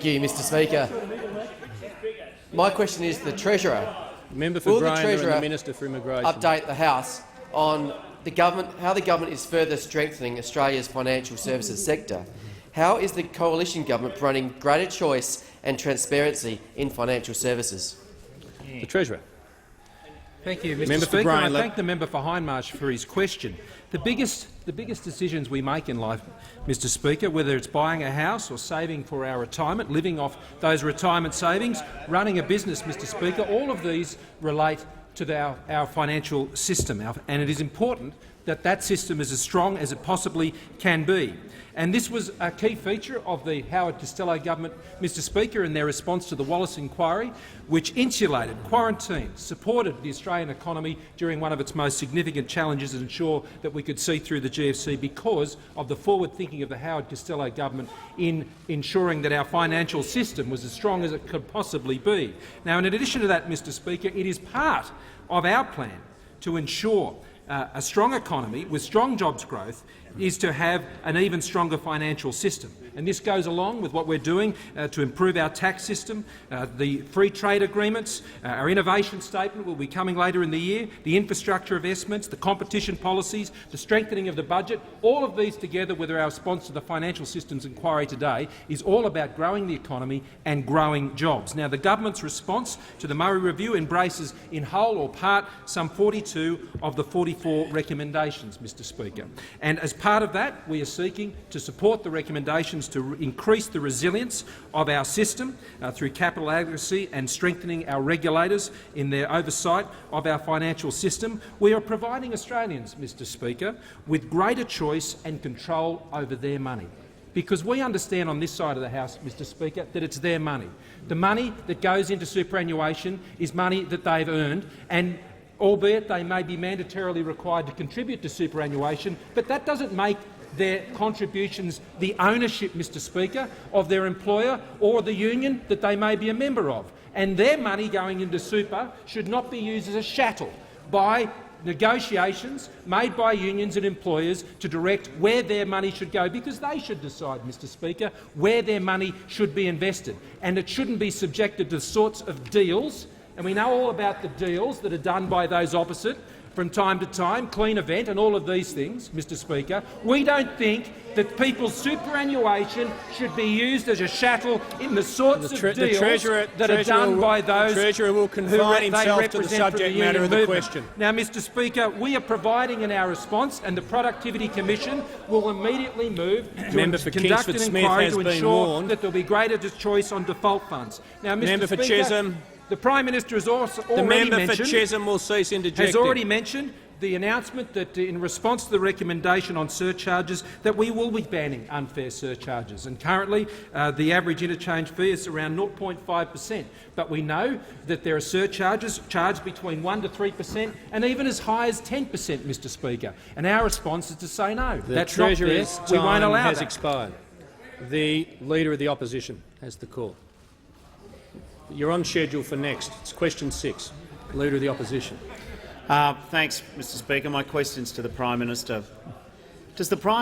you, Mr Speaker. My question is to the Treasurer. Member for Will the Grain Treasurer and the Minister for Immigration update the House on how the government is further strengthening Australia's financial services sector? How is the coalition government promoting greater choice and transparency in financial services? The Treasurer. Thank you, Mr Speaker. I thank the member for Hindmarsh for his question. The biggest decisions we make in life, Mr Speaker, whether it's buying a house or saving for our retirement, living off those retirement savings, running a business, Mr Speaker, all of these relate to our financial system, and it is important that that system is as strong as it possibly can be. And this was a key feature of the Howard Costello government, Mr Speaker, in their response to the Wallace inquiry, which insulated, quarantined, supported the Australian economy during one of its most significant challenges and ensured that we could see through the GFC because of the forward thinking of the Howard Costello government in ensuring that our financial system was as strong as it could possibly be. Now, in addition to that, Mr Speaker, it is part of our plan to ensure a strong economy with strong jobs growth is to have an even stronger financial system. And this goes along with what we're doing to improve our tax system, the free trade agreements, our innovation statement will be coming later in the year, the infrastructure investments, the competition policies, the strengthening of the budget. All of these together with our response to the financial systems inquiry today is all about growing the economy and growing jobs. Now, the government's response to the Murray Review embraces in whole or part some 42 of the 44 recommendations, Mr Speaker. And as part of that, we are seeking to support the recommendations to increase the resilience of our system through capital adequacy and strengthening our regulators in their oversight of our financial system. We are providing Australians, Mr Speaker, with greater choice and control over their money, because we understand on this side of the House, Mr Speaker, that it's their money. The money that goes into superannuation is money that they've earned, and albeit they may be mandatorily required to contribute to superannuation, but that doesn't make their contributions the ownership, Mr Speaker, of their employer or the union that they may be a member of. And their money going into super should not be used as a chattel by negotiations made by unions and employers to direct where their money should go, because they should decide, Mr Speaker, where their money should be invested. And it shouldn't be subjected to the sorts of deals, and we know all about the deals that are done by those opposite from time to time, Clean Event and all of these things, Mr Speaker. We don't think that people's superannuation should be used as a chattel in the sorts of deals that are done by those the Treasurer will confine himself to the subject matter of the question. Now, Mr Speaker, we are providing in our response, and the Productivity Commission will immediately move to conduct an inquiry to ensure that there will be greater choice on default funds. Now, Mr Speaker, Chisholm. The Prime Minister has also already mentioned the announcement that, in response to the recommendation on surcharges, that we will be banning unfair surcharges. And currently, the average interchange fee is around 0.5%. But we know that there are surcharges charged between 1% to 3% and even as high as 10%, Mr Speaker. And our response is to say no. That's not fair. We won't allow that. Has expired. The Leader of the Opposition has the call. You're on schedule for next. It's question 6. Leader of the Opposition. Thanks, Mr Speaker. My question is to the Prime Minister. Does the Prime